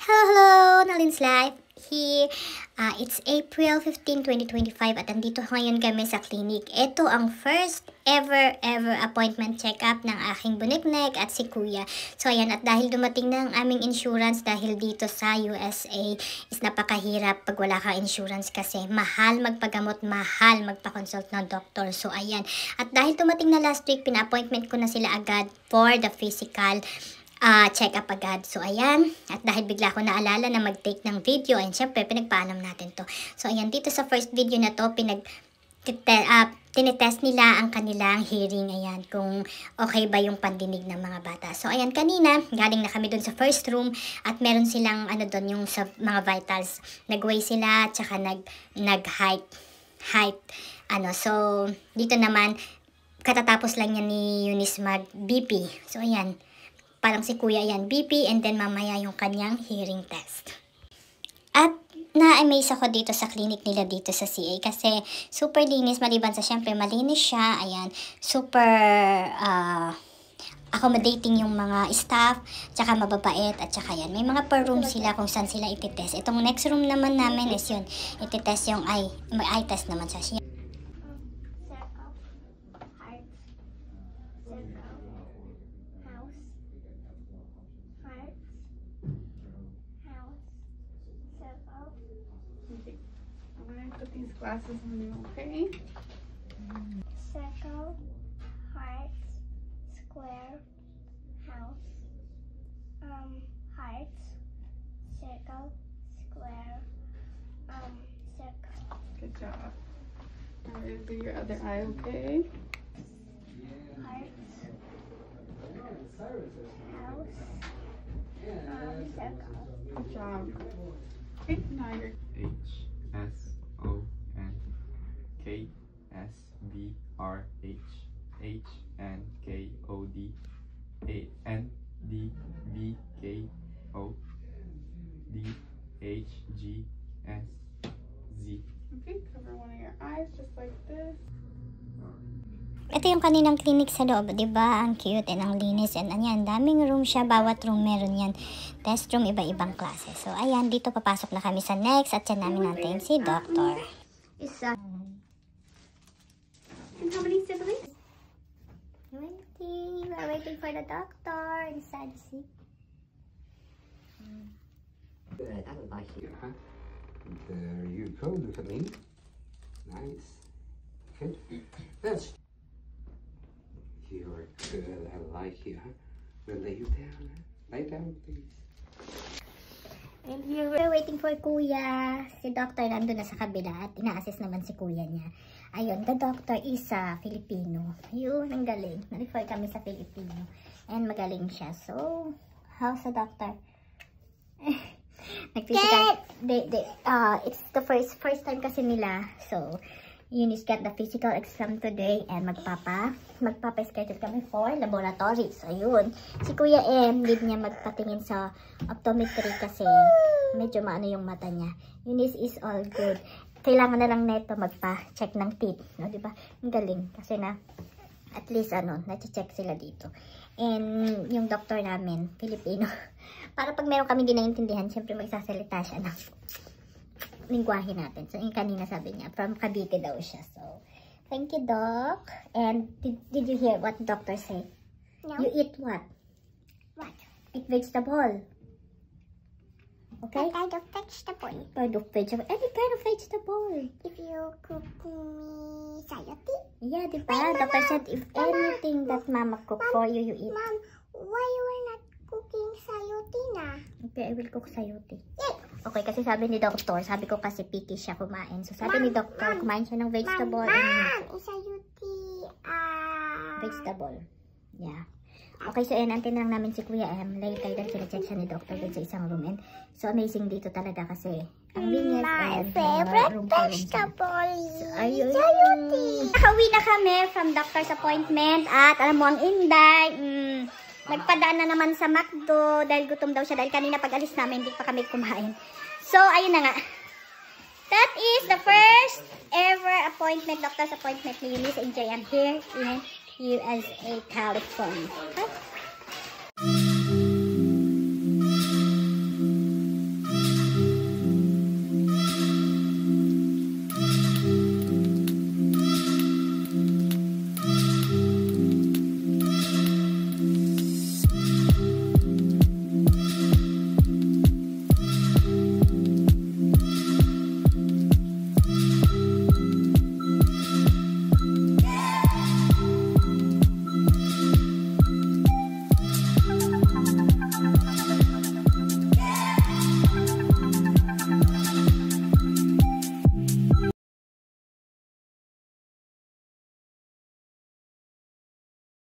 Hello, Nalin's Life here. It's April 15, 2025 at andito ngayon kami sa clinic. Ito ang first ever appointment check-up ng aking buniknek at si Kuya. So ayan, at dahil dumating na ang aming insurance dahil dito sa USA is napakahirap pag wala kang insurance kasi mahal magpagamot, mahal magpa-consult ng doktor. So ayan, at dahil dumating na last week, pina-appointment ko na sila agad for the physical check-up agad. So, ayan. At dahil bigla ko naalala na mag-take ng video, and syempre, pinagpaalam natin to. So, ayan. Dito sa first video na to, tinetest nila ang kanilang hearing. Ayan. Kung okay ba yung pandinig ng mga bata. So, ayan. Kanina, galing na kami dun sa first room at meron silang, dun, yung sa mga vitals. Nag-weigh sila, tsaka nag-height. So, dito naman, katatapos lang niya ni Eunice mag-BP. So, ayan. Parang si Kuya yan, BP, and then mamaya yung kanyang hearing test. At na-amaze ako dito sa clinic nila dito sa CA kasi super linis, maliban sa syempre malinis siya, ayan, super accommodating yung mga staff, tsaka mababait, at tsaka yan. May mga per room sila kung saan sila ititest. Itong next room naman namin is yun, ititest yung eye test naman siya. Put these glasses on you, okay? Circle, heart, square, house. Heart, circle, square, circle. Good job. Now we're gonna do your other eye, okay? Heart, house, circle. Good job. Okay, now you're HSONKODHGSZ. okay, cover one of your eyes just like this. Ito yung kaninang clinic sa loob, di ba? Ang cute and ang linis and ayan, daming room siya, bawat room meron yan. Test room, iba-ibang klase. So ayan, dito papasok na kami sa next at yan namin natin si Doctor. Isa. And how many siblings? 20. We're waiting for the doctor inside the seat. Good, I like it, huh? There you go, look at me. Nice. Good. That's... You're good, I like you, huh? We'll lay you down, huh? Lay down, please. And here we're waiting for Kuya. Si Doctor nandun na sa kabila at ina-assist naman si Kuya niya. Ayun, the doctor is Filipino. Ayun, ang galing. Na-refer kami sa Filipino. And magaling siya. So, how's the doctor? Nag-physical. It's the first time kasi nila. So, Eunice got the physical exam today and magpapa-schedule kami for laboratory. So, ayun. Si Kuya M, need niya magpatingin sa optometry kasi medyo maano yung mata niya. Eunice is all good. Kailangan na lang neto magpa-check ng teeth. No, diba? Ang galing. Kasi na, at least, na-check sila dito. And, yung doctor namin, Filipino. Para pag meron kami di naiintindihan, syempre magsasalita siya ng lingwahe natin. So, yung kanina sabi niya, from Cavite daw siya. So, thank you, Doc. And, did you hear what the doctor said? No. You eat what? What? Eat vegetable. Okay? What kind of vegetable? Kind of vegetable. Any kind of vegetable. If you cook me sayote? Yeah, diba? Doctor said if anything that Mama cook for you, you eat. Mom, why you are not cooking sayote na? Okay, I will cook sayote. Yes. Okay, kasi sabi ni Doctor, sabi ko kasi picky siya kumain. So sabi ni Doctor, kumain siya ng vegetable. Mom, sayote, Vegetable. Yeah. Okay, so antay na lang namin si Kuya M. Later dahil sila-check siya ni Doctor dun sa isang room. And so amazing dito talaga kasi ang linis. My and favorite room vegetable. So, ayun. Nakawi na kami from doctor's appointment at alam mo ang Inday, nagpadaan na naman sa McDo dahil gutom daw siya dahil kanina pag alis namin hindi pa kami kumain. So, ayun na nga. That is the first ever appointment, doctor's appointment ni Eunice and Jay. I'm here in USA, California. Okay?